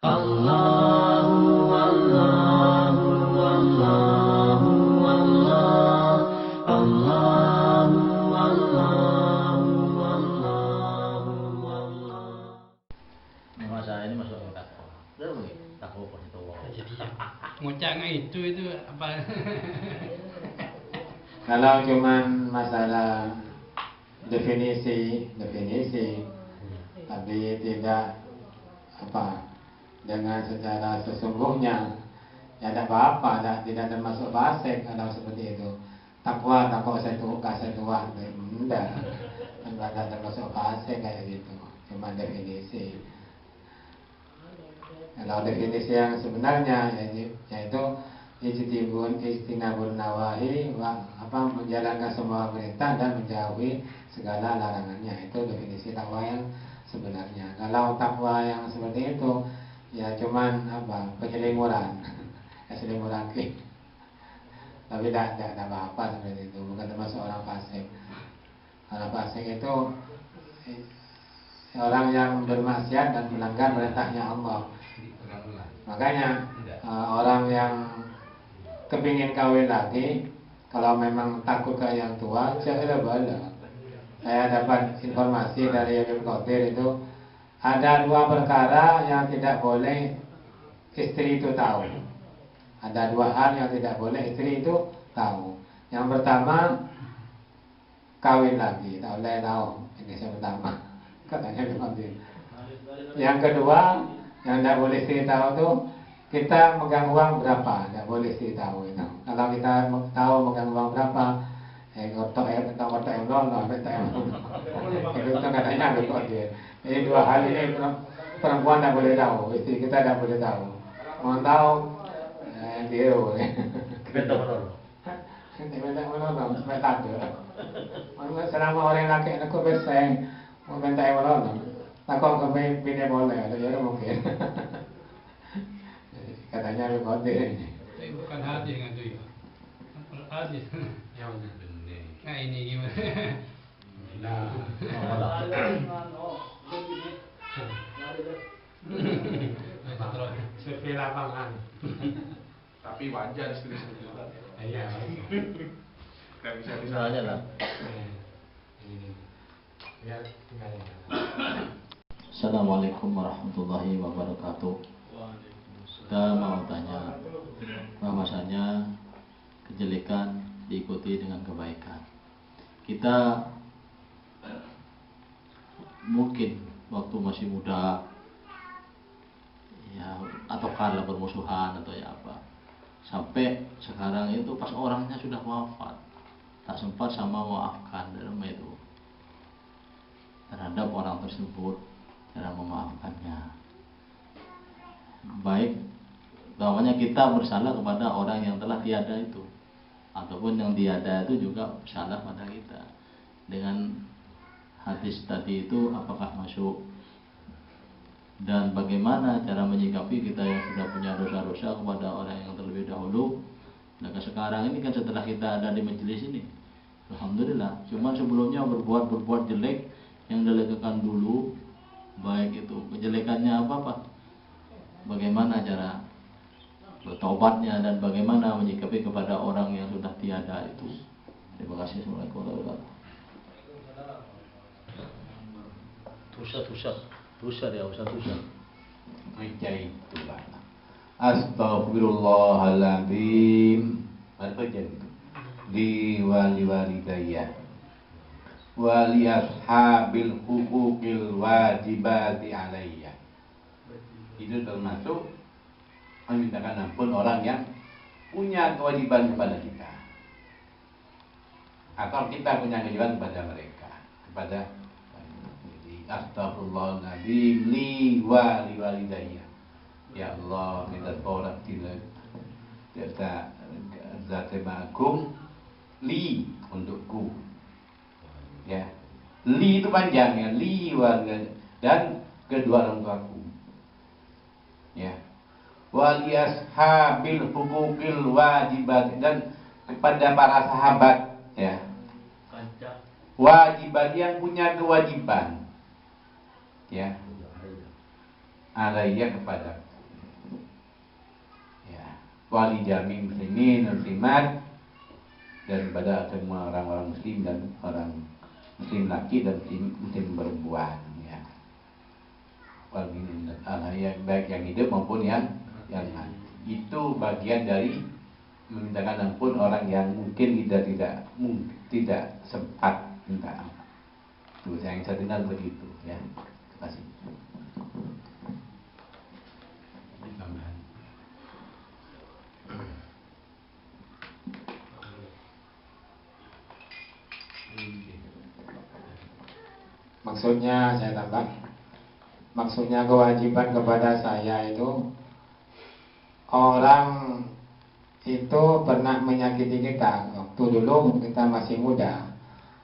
Allahu Allahu Allahu Allah Allahu Allahu Allahu Allah. Masa ini masuk ke takwa. Takwa positif. Jadi ngucapnya itu apa? Kalau cuman masalah definisi, tapi tidak dengan secara sesungguhnya, ya tidak apa-apa, tidak termasuk fasik kalau seperti itu. Takwa saya tua, tidak termasuk fasik kayak gitu. Cuma definisi. Kalau definisi yang sebenarnya yaitu ijtinabun nawahi, menjalankan semua perintah dan menjauhi segala larangannya. Itu definisi takwa yang sebenarnya. Kalau takwa yang seperti itu ya cuman penyelimuran, keselimuran klik. Tapi tidak apa-apa seperti itu, bukan termasuk orang fasik. Orang fasik itu orang yang bermaksiat dan melanggar perintahnya Allah. Makanya orang yang kepingin kawin lagi, kalau memang takut ke yang tua, jangan bala. Saya dapat informasi dari Ibnu Qadir itu ada 2 perkara yang tidak boleh istri itu tahu. Ada 2 hal yang tidak boleh istri itu tahu. Yang pertama, kawin lagi, tak boleh tahu. Ini yang pertama, katanya Ibnu Qadir. Yang kedua, yang tidak boleh istri tahu itu kita megang uang berapa, tidak boleh istri tahu itu. Kalau kita tahu megang uang berapa, kotak itu katanya Ibnu Qadir. Ini 2 hal ini perempuan tidak boleh tahu, istri kita tidak boleh tahu. Mau tahu, dia Kita menolak. Kita menolak, supaya tak ada. Selama orang laki aku biasa mau minta yang menolak, takut ke bini boleh, ada mungkin. Katanya Ibnu Qadir. Bukan hati dengan itu ya. Hati. Yang benar. Nah ini gimana? Survei lapangan. Tapi wajar istri itu. Iya. Gak bisa Misalnya lah. Ya, tinggal. Assalamualaikum warahmatullahi wabarakatuh. Kita mau tanya bahwasanya kejelekan diikuti dengan kebaikan. Kita mungkin waktu masih muda ya, atau karena bermusuhan atau ya apa, sampai sekarang itu pas orangnya sudah wafat tak sempat sama memaafkan dalam itu terhadap orang tersebut, cara memaafkannya. Baik bahwanya kita bersalah kepada orang yang telah tiada itu, ataupun yang tiada itu juga bersalah pada kita. Dengan hadis tadi itu apakah masuk, dan bagaimana cara menyikapi kita yang sudah punya dosa-dosa kepada orang yang terlebih dahulu. Nah sekarang ini kan setelah kita ada di majelis ini, alhamdulillah, cuma sebelumnya berbuat jelek yang dilakukan dulu, baik itu kejelekannya apa bagaimana cara bertobatnya dan bagaimana menyikapi kepada orang yang sudah tiada itu. Terima kasih. Assalamualaikum warahmatullahi wabarakatuh. Dosa dia, dosa. Macam itulah. Astaghfirullahaladzim. Apa jadi? Li walidayya wa li ashabil huquqil wajibati alayya. Itu termasuk memintakan ampun orang yang punya kewajiban kepada kita, atau kita punya kewajiban kepada mereka, kepada Astaghfirullahaladzim li wa li walidayya. Ya Allah, minta tolak tidak zat agung li untukku. Ya, li itu panjang ya, li wa dan kedua orang tuaku. Ya, wali ashabil huquqil wajibat, dan kepada para sahabat ya, wajibat yang punya kewajiban ya, alayya kepadaku. wali jami muslimin muslimat, daripada semua orang-orang muslim dan orang muslim laki dan muslim perempuan ya. Wali baik yang hidup maupun yang mati. Itu bagian dari memintakan ampun orang yang mungkin tidak sempat minta ampun. Tuh, yang saya dengar begitu ya. Terima kasih. Maksudnya saya tambah, maksudnya kewajiban kepada saya itu orang itu pernah menyakiti kita waktu dulu kita masih muda.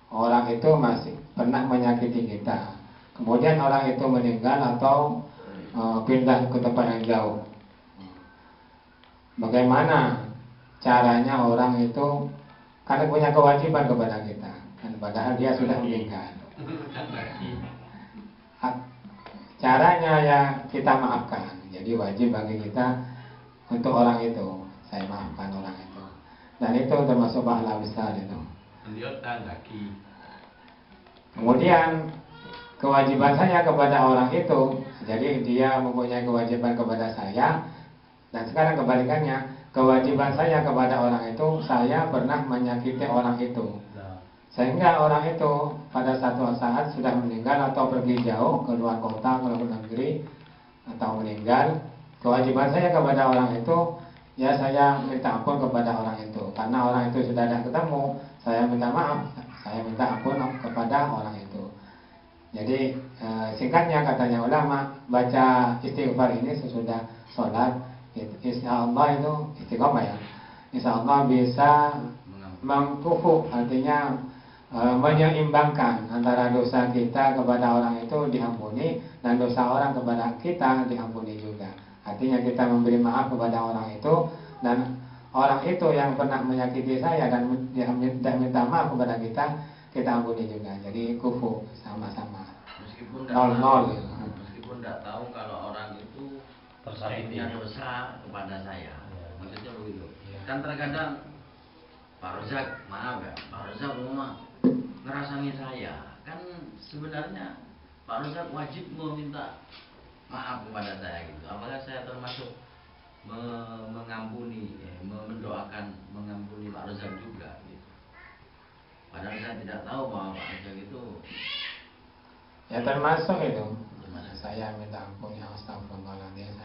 Orang itu masih pernah menyakiti kita. Kemudian orang itu meninggal atau pindah ke tempat yang jauh. Bagaimana caranya orang itu karena punya kewajiban kepada kita, dan padahal dia sudah meninggal. Caranya ya kita maafkan. Jadi wajib bagi kita untuk orang itu, saya maafkan orang itu. Dan itu termasuk pahala besar itu. Kemudian kewajiban saya kepada orang itu, jadi dia mempunyai kewajiban kepada saya. Dan sekarang kebalikannya, kewajiban saya kepada orang itu, saya pernah menyakiti orang itu. Sehingga orang itu pada satu saat sudah meninggal atau pergi jauh ke luar kota, ke luar negeri, atau meninggal. Kewajiban saya kepada orang itu, ya saya minta ampun kepada orang itu. Karena orang itu sudah tidak ketemu, saya minta maaf, saya minta ampun kepada orang itu. Jadi singkatnya katanya ulama, baca istighfar ini sesudah sholat, insya Allah itu istiqomah ya. Insya Allah bisa mengkufu, artinya menyeimbangkan antara dosa kita kepada orang itu diampuni dan dosa orang kepada kita diampuni juga. Artinya kita memberi maaf kepada orang itu, dan orang itu yang pernah menyakiti saya dan minta maaf kepada kita ampuni juga. Jadi kufu sama-sama. Meskipun tidak tahu kalau orang itu punya dosa kepada saya, maksudnya begitu. Kan terkadang Pak Rozak, maaf ya, Pak Rozak ngerasani saya, kan sebenarnya Pak Rozak wajib meminta maaf kepada saya gitu. Apakah saya termasuk mengampuni, mendoakan mengampuni Pak Rozak juga gitu. Padahal saya tidak tahu bahwa Pak Rozak itu ya termasuk itu. Saya minta ampun ya astagfirullahaladzim.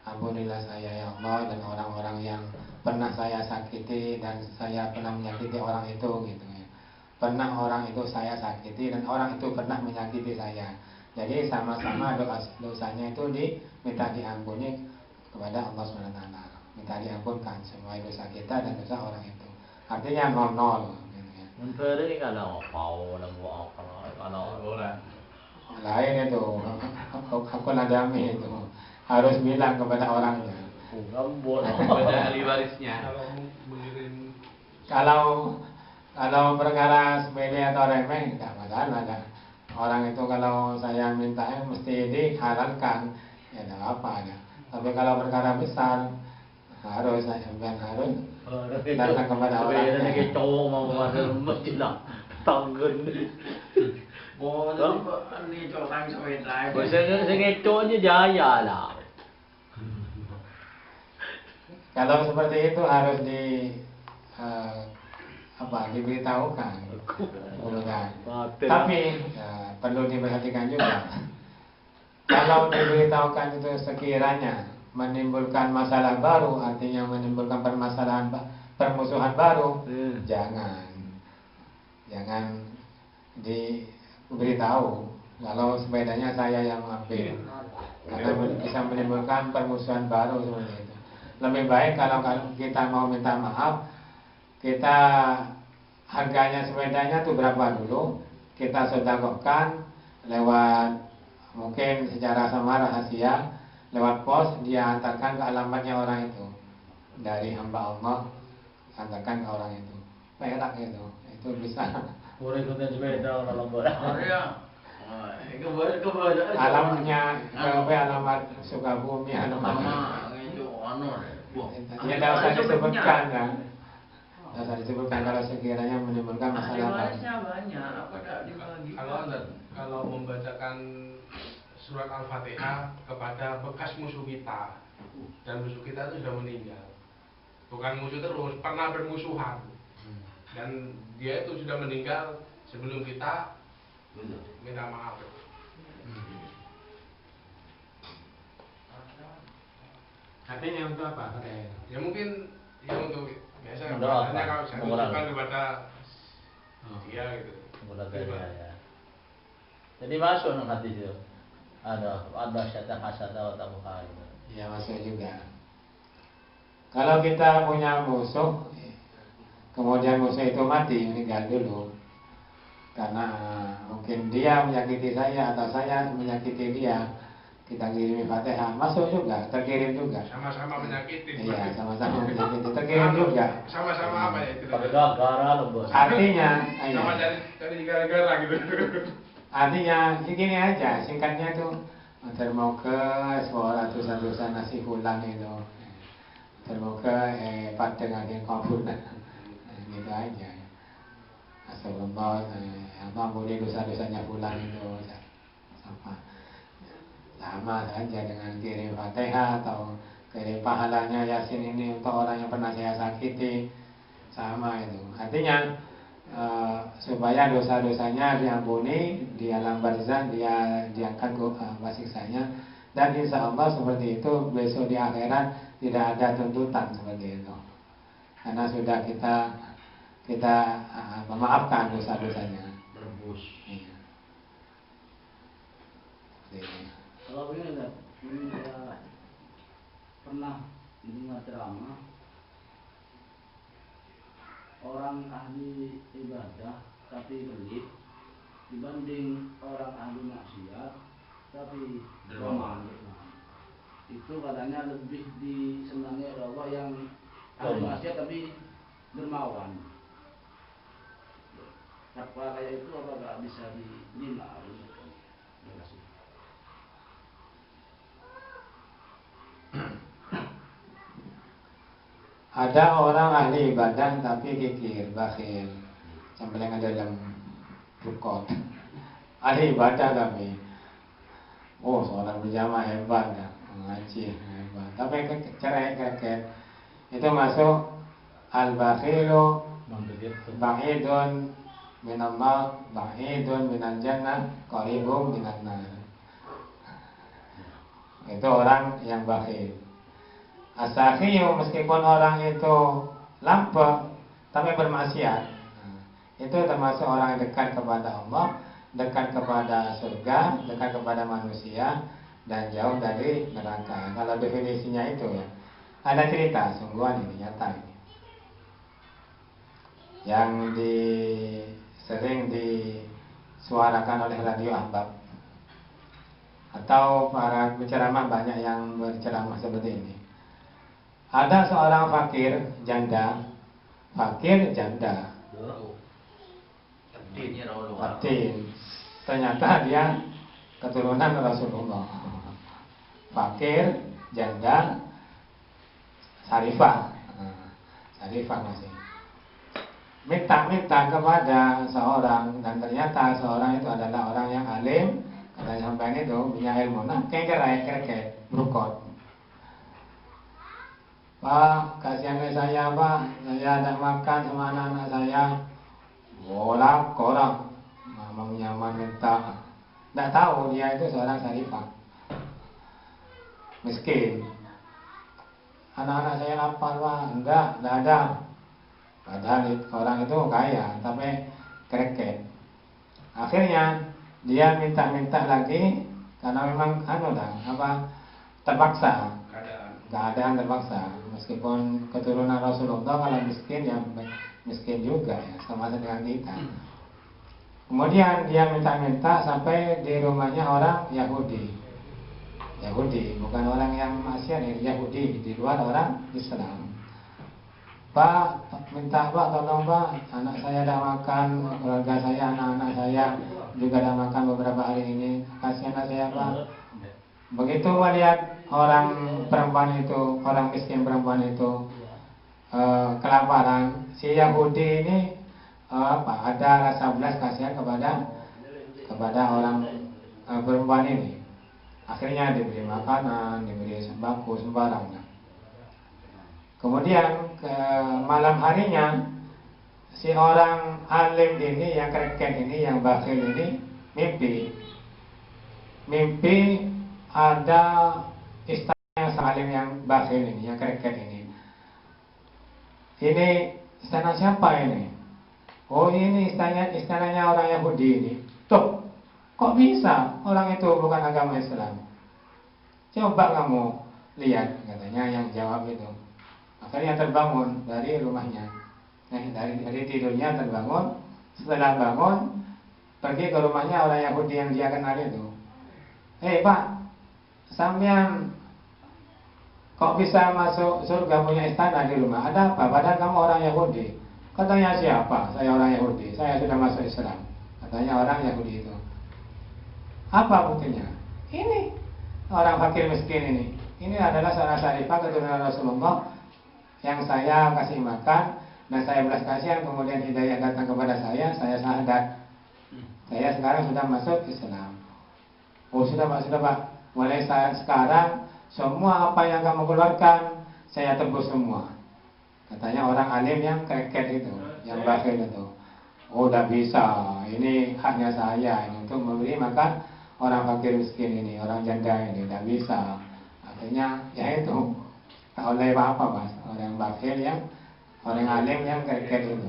Ampunilah saya ya Allah dan orang-orang yang pernah saya sakiti dan saya pernah menyakiti orang itu gitu ya. Pernah orang itu saya sakiti dan orang itu pernah menyakiti saya. Jadi sama-sama dosanya itu diminta diampuni kepada Allah SWT. Minta diampunkan semua dosa kita dan dosa orang itu. Artinya 0-0 gitu ya. Menteri kalau mau kalau orang lain itu hakul adami itu harus bilang kepada orangnya. Kepada ahli warisnya. Kalau perkara sepele atau remeh tidak masalah kan. Orang itu kalau saya minta mesti dihalalkan, ya tidak apa ya. Tapi kalau perkara besar harus saya harus datang kepada orangnya. Cái trâu mà mất là tăng gần đi. ini orang sepeda. Saya ngeco aja jaya lah. Kalau seperti itu harus diberitahukan. Tapi perlu diperhatikan juga. Kalau diberitahukan itu sekiranya menimbulkan masalah baru, artinya menimbulkan permusuhan baru, jangan diberitahu. Kalau sepedanya saya yang ambil, karena bisa menimbulkan permusuhan baru seperti itu. Lebih baik kalau kita mau minta maaf, kita harganya sepedanya itu berapa dulu, kita sedekahkan lewat mungkin secara sama rahasia lewat pos, dia antarkan ke alamatnya orang itu dari hamba Allah, antarkan ke orang itu perak itu bisa. Boleh ikutin sepeda orang lembur. Saya Kebetulan Alamnya alamat Sukabumi, alamat ya tidak usah disebutkan kan. Tidak usah disebutkan kalau sekiranya menimbulkan masalah. banyak, apa tidak dibagi? Kalau membacakan surat Al-Fatihah kepada bekas musuh kita, dan musuh kita itu sudah meninggal, bukan musuh terus, pernah bermusuhan, dan dia itu sudah meninggal sebelum kita minta maaf. Artinya untuk apa? Ya mungkin ya untuk biasa Mendoakan. katanya kalau saya Mengurangi. tunjukkan kepada dia gitu. Ya. Jadi masuk nang hadis itu. Ada syata hasada wa tabuha. Ya masuk juga. Kalau kita punya musuh, kemudian musuh itu mati, meninggal dulu, karena mungkin dia menyakiti saya atau saya menyakiti dia, kita kirimi Fatihah, masuk juga, terkirim juga. Sama-sama menyakiti. Iya, sama-sama menyakiti, terkirim juga. Sama-sama apa ya itu? Pakai gara loh bos. Artinya, Sama cari gara-gara gitu. artinya gini aja, singkatnya tuh termoga semua ratusan nasi fulan itu, termoga pada ngakin kabur, gitu aja. Astagfirullah, ampuni dosa-dosanya fulan itu, sama saja dengan kirim Fatihah atau kirim pahalanya Yasin ini untuk orang yang pernah saya sakiti, sama itu. Artinya supaya dosa-dosanya diampuni di alam barzah, dia diangkat siksanya, dan insya Allah seperti itu besok di akhirat tidak ada tuntutan seperti itu, karena sudah kita memaafkan dosa-dosanya. Berbus. Iya. Seperti ini. Kalau begini kan, saya pernah mendengar ceramah orang ahli ibadah tapi pelit dibanding orang ahli maksiat tapi dermawan. Itu katanya lebih disenangi oleh Allah yang ahli maksiat tapi dermawan. Apa kayak itu apakah bisa diterima? Terima kasih. Ada orang ahli ibadah tapi kikir, bakhil, cembelengan dalam rukun. Ahli ibadah tapi, oh seorang berjamaah hebat, ngaji hebat, tapi cerai keket itu masuk al-bakhilu ba'idun minallah, ba'idun minal jannah, qaribun minan nar. Itu orang yang bakhil. As-sakhiyu, meskipun orang itu lampu tapi bermaksiat, itu termasuk orang yang dekat kepada Allah, dekat kepada surga, dekat kepada manusia, dan jauh dari neraka. Kalau definisinya itu ya, ada cerita sungguhan ini, nyata ini, yang sering disuarakan oleh radio Ahbab atau para penceramah, banyak yang berceramah seperti ini. Ada seorang fakir janda, fatin. Ternyata dia keturunan Rasulullah. Fakir janda, sarifah masih. Minta kepada seorang, dan ternyata seorang itu adalah orang yang alim. Kata sampai itu punya ilmu. Nah, keret berukot. Pak, kasihan ke saya Pak, saya ada makan sama anak-anak saya. Korak, mamanya minta. Tidak tahu dia itu seorang sarifah, miskin. Anak-anak saya lapar Pak, enggak ada. Padahal orang itu kaya, tapi kreket. Akhirnya dia minta lagi karena memang terpaksa. Keadaan terpaksa, meskipun keturunan Rasulullah, kalau miskin ya miskin juga ya, sama dengan kita. Kemudian dia minta sampai di rumahnya orang Yahudi, bukan orang yang maksiat, Yahudi, di luar orang Islam. Pak, minta Pak, tolong Pak, anak saya ada makan, keluarga saya, anak-anak saya juga tidak makan beberapa hari ini. Kasihan saya Pak. Begitu melihat orang perempuan itu, orang miskin perempuan itu kelaparan, si Yahudi ini ada rasa belas kasihan kepada orang perempuan ini. Akhirnya diberi makanan, diberi sembako sembarang. Kemudian ke malam harinya si orang alim ini, yang kreket ini, yang bakhil ini mimpi ada istana yang alim yang bakhil ini, yang kreket ini. Ini istana siapa ini? Oh, ini istananya orang Yahudi ini. Tuh, kok bisa orang itu bukan agama Islam? Coba kamu lihat, katanya yang jawab itu. Akhirnya terbangun dari rumahnya, dari tidurnya terbangun. Setelah bangun, pergi ke rumahnya orang Yahudi yang dia kenal itu. Pak, sampean kok bisa masuk surga punya istana di rumah? Ada apa? Padahal kamu orang Yahudi. Katanya siapa? Saya orang Yahudi. Saya sudah masuk Islam. Katanya orang Yahudi itu. Apa buktinya? Ini orang fakir miskin ini. Ini adalah seorang syarifah keturunan Rasulullah yang saya kasih makan dan saya belas kasihan, kemudian hidayah datang kepada saya syahadat. Saya sekarang sudah masuk Islam. Oh, sudah Pak. Mulai saya sekarang semua apa yang kamu keluarkan saya tebus semua. Katanya orang alim yang kreket itu, yang bakhil itu. Oh, udah bisa. Ini haknya saya ini untuk memberi makan orang fakir miskin ini, orang janda ini. Udah bisa. Akhirnya ya itu tak oleh apa Mas, orang bakhil yang orang alim yang kreket itu.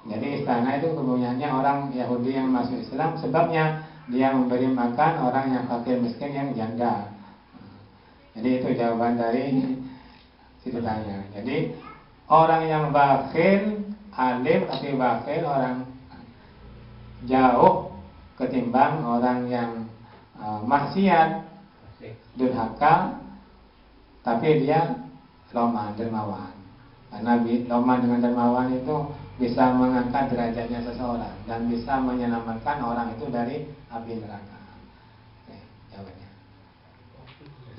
Jadi istana itu kepunyaannya orang Yahudi yang masuk Islam, sebabnya dia memberi makan orang yang fakir miskin yang janda. Jadi itu jawaban dari ceritanya. Jadi orang yang bakhil, alim tapi bakhil, orang jauh ketimbang orang yang maksiat, durhaka, tapi dia loman, dermawan. Karena loman dengan dermawan itu bisa mengangkat derajatnya seseorang dan bisa menyelamatkan orang itu dari api neraka. Oke, jawabannya.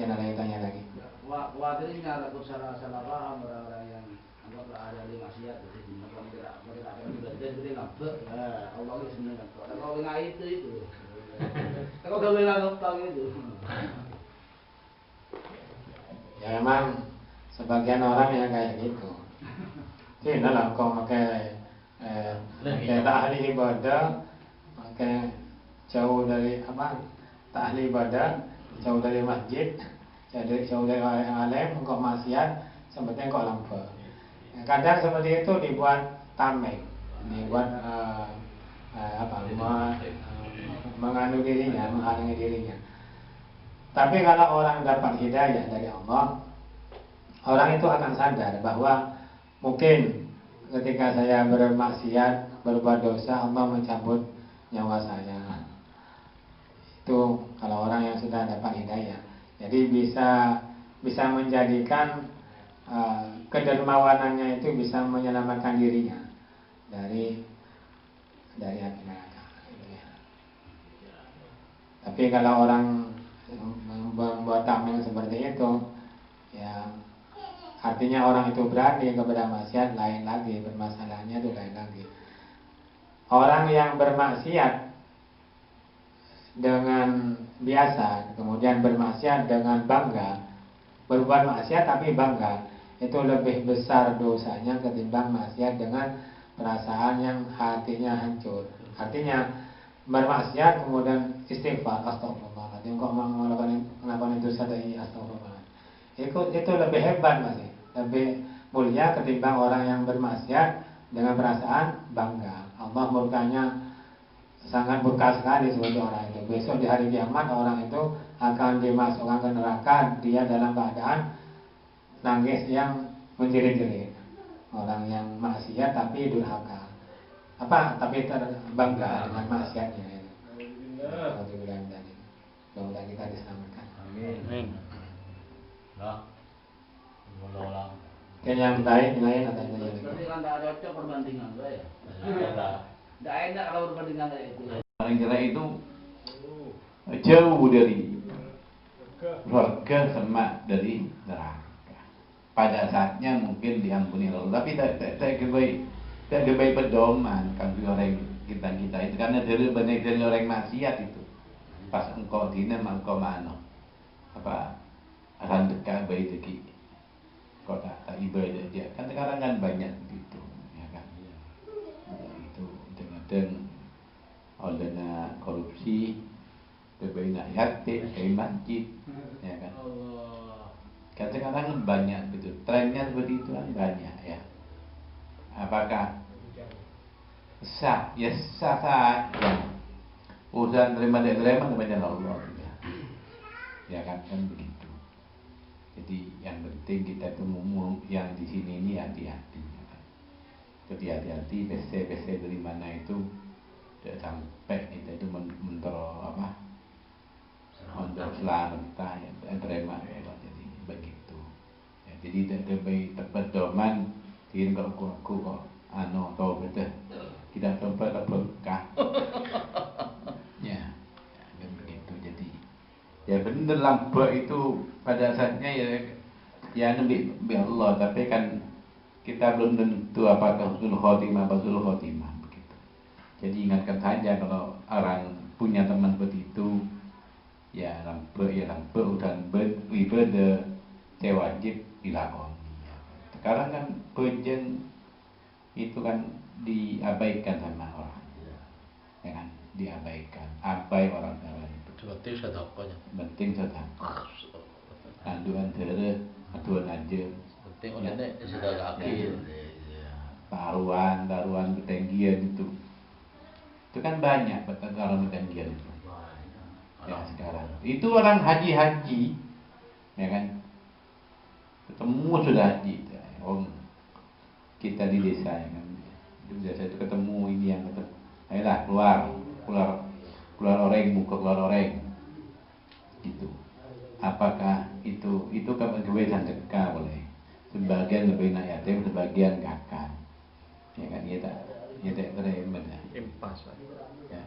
Jangan ada yang tanya lagi. Khawatirnya takut salah paham orang-orang yang anggaplah ada di maksiat, jadi mereka akan juga jadi ngabek. Allah itu sebenarnya kalau nggak itu. Kalau gak bilang itu. Ya memang sebagian orang yang kayak gitu. Ini lah kau pakai tak ahli ibadah, pakai jauh dari tak ahli ibadah, jauh dari masjid, jauh dari alim, engkau maksiat, sebetulnya engkau lampu. Kadang seperti itu dibuat tameng, dibuat menganu dirinya, menghalangi dirinya. Tapi kalau orang dapat hidayah dari Allah, orang itu akan sadar bahwa mungkin ketika saya bermaksiat, berbuat dosa, Allah mencabut nyawa saya. Itu kalau orang yang sudah dapat hidayah. Jadi bisa menjadikan kedermawanannya itu bisa menyelamatkan dirinya dari api neraka. Tapi kalau orang membuat tameng seperti itu, ya artinya orang itu berani kepada maksiat, lain lagi, bermasalahnya itu lain lagi. Orang yang bermaksiat dengan biasa, kemudian bermaksiat dengan bangga, berbuat maksiat tapi bangga, itu lebih besar dosanya ketimbang maksiat dengan perasaan yang hatinya hancur. Artinya bermaksiat kemudian istighfar, astagfirullahaladzim, kok melakukan itu sadai, astagfirullah. Itu lebih hebat masih, lebih mulia ketimbang orang yang bermaksiat dengan perasaan bangga. Allah murkanya sangat murka sekali seperti orang itu. Besok di hari kiamat orang itu akan dimasukkan ke neraka, dia dalam keadaan nangis yang menjerit-jerit. Orang yang maksiat tapi durhaka. Tapi terbangga dengan maksiatnya itu. Alhamdulillah tadi. Semoga kita diselamatkan. Amin. Nah, yang baik lain atau yang lain. Berarti kan tidak cocok perbandingan, ya? Tidak enak kalau perbandingan kayak itu. Orang jelek itu jauh dari surga sama dari neraka. Pada saatnya mungkin diampuni Allah, tapi tak kebaik pedoman kan orang kita itu karena dari banyak dari orang maksiat itu. Pas engkau dina engkau mana apa akan dekat baik lagi kau tak ibadah dia kan sekarang kan banyak begitu ya kan itu dengan olehnya korupsi berbeda yatim kayak masjid ya kan kan sekarang banyak begitu trennya seperti itu kan banyak ya apakah sah ya sah ya urusan terima tidak terima kepada Allah ya kan begitu. Jadi yang penting kita itu yang di sini ini hati-hati ya kan. Jadi hati-hati PC dari mana itu tidak sampai kita itu mentero apa untuk selamat kita ya terima ya jadi begitu ya, jadi tidak pedoman tin kok aku kok tahu betul tidak tempat berkah ya begitu. Jadi ya benar lambak itu pada saatnya ya nabi Allah, tapi kan kita belum tentu apakah husnul khotimah begitu. Jadi ingatkan saja kalau orang punya teman begitu ya lambak dan beribadah wajib dilakoni. Sekarang kan pujian itu kan diabaikan sama orang ya kan, diabaikan orang itu penting sedekahnya, penting sedekah aduan dere aduan aja penting olehnya sedekah akhir taruhan ketenggian itu kan banyak orang ketenggian itu ya sekarang itu orang haji ya kan ketemu sudah haji kita di desa ya kan di desa itu ketemu ini yang ketemu ayolah keluar orang gitu. Apakah itu kebebasan sedekah boleh sebagian lebih nak yatim sebagian kakak ya kan ya tak terima impas ya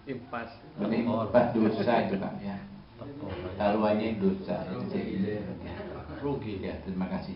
impas impas dosa itu Pak ya taruhannya dosa itu ya. rugi Ya terima kasih.